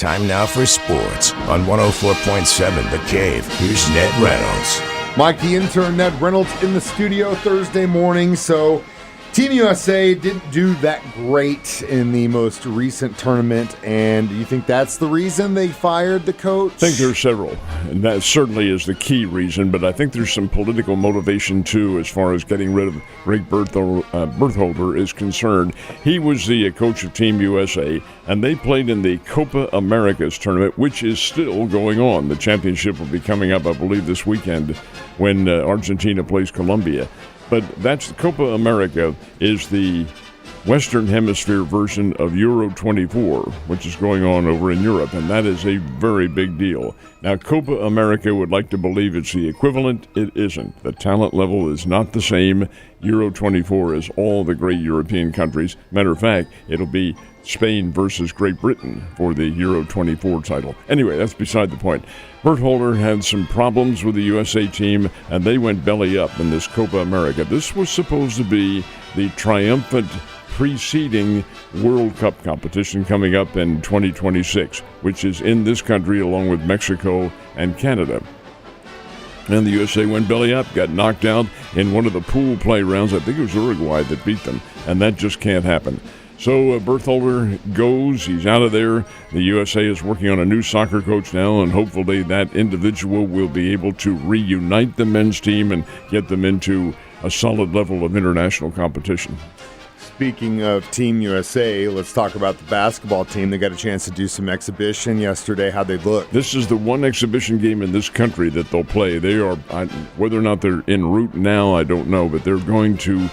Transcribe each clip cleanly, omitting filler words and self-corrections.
Time now for sports on 104.7 The Cave. Here's Ned Reynolds. Mike, the intern, Ned Reynolds, in the studio Thursday morning. So Team USA didn't do that great in the most recent tournament, and do you think that's the reason they fired the coach? I think there's several, and that certainly is the key reason, but I think there's some political motivation, too, as far as getting rid of Greg Berhalter is concerned. He was the coach of Team USA, and they played in the Copa Americas tournament, which is still going on. The championship will be coming up, I believe, this weekend when Argentina plays Colombia. But that's Copa America is the Western Hemisphere version of Euro 24, which is going on over in Europe, and that is a very big deal. Now, Copa America would like to believe it's the equivalent. It isn't. The talent level is not the same. Euro 24 is all the great European countries. Matter of fact, it'll be Spain versus Great Britain for the Euro 24 title. Anyway, that's beside the point. Berhalter had some problems with the USA team, and they went belly up in this Copa America. This was supposed to be the triumphant preceding World Cup competition coming up in 2026, which is in this country along with Mexico and Canada. And the USA went belly up, got knocked out in one of the pool play rounds. I think it was Uruguay that beat them, and that just can't happen. So Berhalter goes, he's out of there. The USA is working on a new soccer coach now, and hopefully that individual will be able to reunite the men's team and get them into a solid level of international competition. Speaking of Team USA, let's talk about the basketball team. They got a chance to do some exhibition yesterday. How'd they look? This is the one exhibition game in this country that they'll play. They are, whether or not they're en route now, I don't know, but they're going to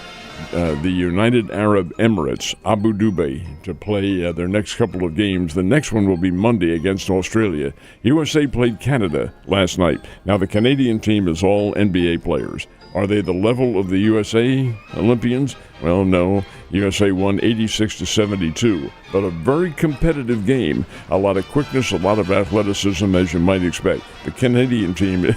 the United Arab Emirates, Abu Dhabi, to play their next couple of games. The next one will be Monday against Australia. USA played Canada last night. Now, the Canadian team is all NBA players. Are they the level of the USA Olympians? Well, no. USA won 86-72, but a very competitive game. A lot of quickness, a lot of athleticism, as you might expect. The Canadian team is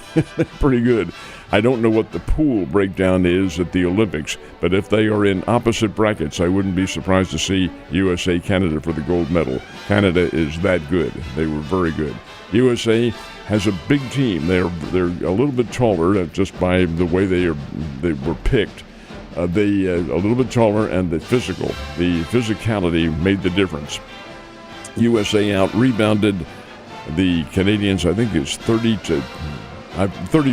pretty good. I don't know what the pool breakdown is at the Olympics, but if they are in opposite brackets, I wouldn't be surprised to see USA-Canada for the gold medal. Canada is that good. They were very good. USA has a big team. They're a little bit taller just by the way they were picked. They a little bit taller, and the physicality made the difference. USA out-rebounded the Canadians, I think it's 30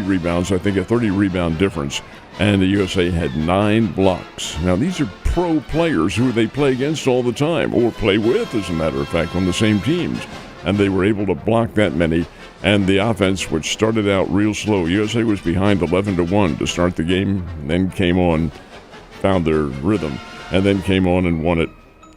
rebounds, I think a 30-rebound difference, and the USA had 9 blocks. Now, these are pro players who they play against all the time, or play with, as a matter of fact, on the same teams, and they were able to block that many. And the offense, which started out real slow, USA was behind 11-1 to start the game, and then came on, found their rhythm, and then came on and won it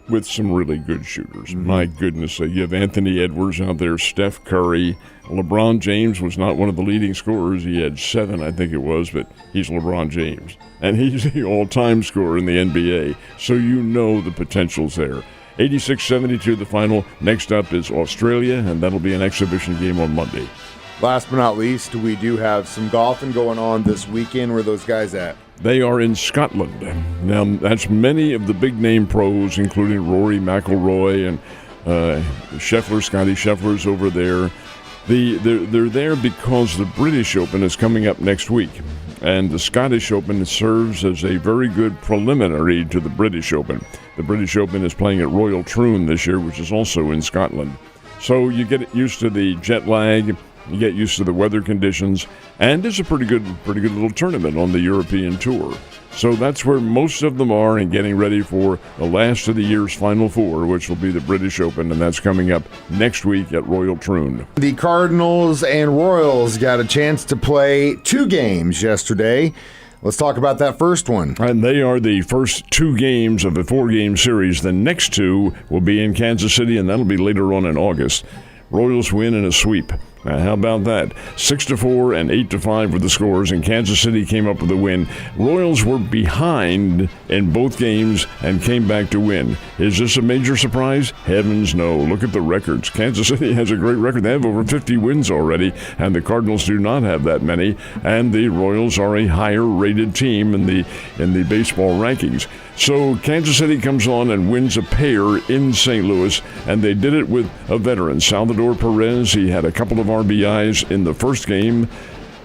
with some really good shooters. Mm-hmm. My goodness, you have Anthony Edwards out there, Steph Curry. LeBron James was not one of the leading scorers. He had 7, I think it was, but he's LeBron James. And he's the all-time scorer in the NBA, so you know the potential's there. 86-72 the final. Next up is Australia, and that'll be an exhibition game on Monday. Last but not least, we do have some golfing going on this weekend. Where are those guys at? They are in Scotland. Now, that's many of the big-name pros, including Rory McIlroy and Scotty Scheffler's over there. They're there because the British Open is coming up next week, and the Scottish Open serves as a very good preliminary to the British Open. The British Open is playing at Royal Troon this year, which is also in Scotland. So you get used to the jet lag, you get used to the weather conditions, and it's a pretty good little tournament on the European Tour. So that's where most of them are, and getting ready for the last of the year's Final Four, which will be the British Open, and that's coming up next week at Royal Troon. The Cardinals and Royals got a chance to play 2 games yesterday. Let's talk about that first one. And they are the first 2 games of a 4-game series. The next 2 will be in Kansas City, and that'll be later on in August. Royals win in a sweep, Now, how about that? 6-4 and 8-5 were the scores, and Kansas City came up with a win. Royals were behind in both games and came back to win. Is this a major surprise? Heavens no. Look at the records. Kansas City has a great record. They have over 50 wins already, and the Cardinals do not have that many. And the Royals are a higher-rated team in the baseball rankings. So Kansas City comes on and wins a pair in St. Louis, and they did it with a veteran, Salvador Perez. He had a couple of RBIs in the first game,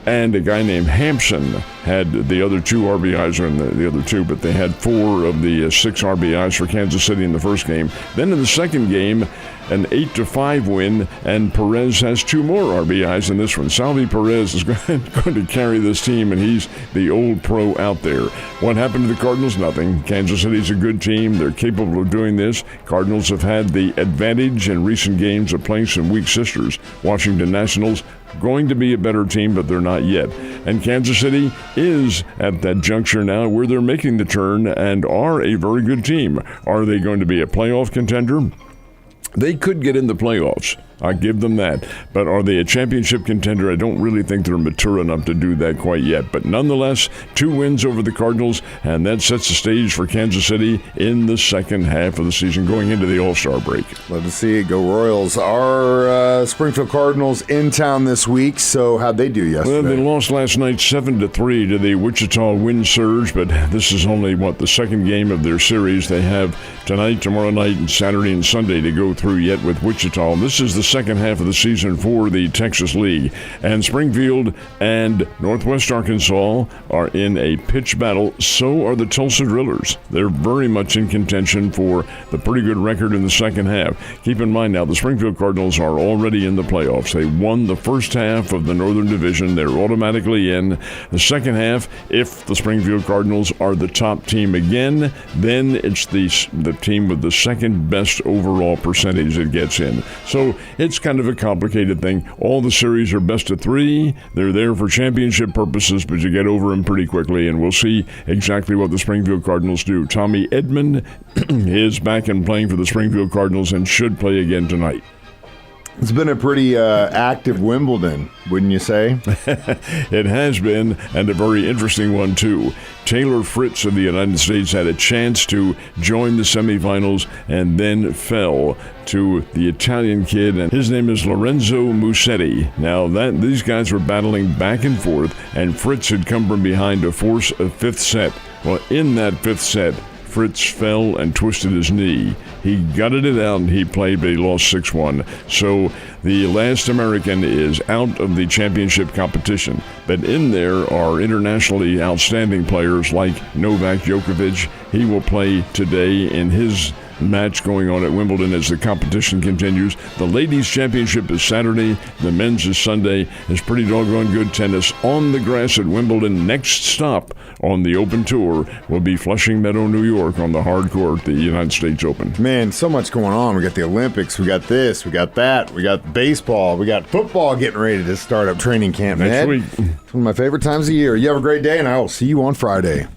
and a guy named Hampson had the other 2 RBIs, or in the other 2, but they had 4 of the 6 RBIs for Kansas City in the first game. Then in the second game, an 8-5 win, and Perez has 2 more RBIs in this one. Salvi Perez is going to carry this team, and he's the old pro out there. What happened to the Cardinals? Nothing. Kansas City's a good team. They're capable of doing this. Cardinals have had the advantage in recent games of playing some weak sisters. Washington Nationals going to be a better team, but they're not yet. And Kansas City is at that juncture now where they're making the turn and are a very good team. Are they going to be a playoff contender? They could get in the playoffs. I give them that. But are they a championship contender? I don't really think they're mature enough to do that quite yet. But nonetheless, 2 wins over the Cardinals, and that sets the stage for Kansas City in the second half of the season, going into the All-Star break. Love to see it. Go Royals. Our Springfield Cardinals in town this week, so how'd they do yesterday? Well, they lost last night 7-3 to the Wichita Wind Surge, but this is only, the second game of their series. They have tonight, tomorrow night, and Saturday and Sunday to go through yet with Wichita. This is the second half of the season for the Texas League. And Springfield and Northwest Arkansas are in a pitch battle. So are the Tulsa Drillers. They're very much in contention for the pretty good record in the second half. Keep in mind now, the Springfield Cardinals are already in the playoffs. They won the first half of the Northern Division. They're automatically in. The second half, if the Springfield Cardinals are the top team again, then it's the team with the second best overall percentage that gets in. So it's kind of a complicated thing. All the series are best of 3. They're there for championship purposes, but you get over them pretty quickly, and we'll see exactly what the Springfield Cardinals do. Tommy Edman is back and playing for the Springfield Cardinals and should play again tonight. It's been a pretty active Wimbledon, wouldn't you say? It has been, and a very interesting one, too. Taylor Fritz of the United States had a chance to join the semifinals and then fell to the Italian kid, and his name is Lorenzo Musetti. Now, these guys were battling back and forth, and Fritz had come from behind to force a 5th set. Well, in that 5th set, Fritz fell and twisted his knee. He gutted it out and he played, but he lost 6-1. So the last American is out of the championship competition. But in there are internationally outstanding players like Novak Djokovic. He will play today in his match going on at Wimbledon as the competition continues. The ladies' championship is Saturday. The men's is Sunday. It's pretty doggone good tennis on the grass at Wimbledon. Next stop on the Open Tour will be Flushing Meadow, New York, on the hard court, the United States Open. Man, so much going on. We got the Olympics. We got this. We got that. We got baseball. We got football getting ready to start up training camp. Next week. It's one of my favorite times of year. You have a great day, and I will see you on Friday.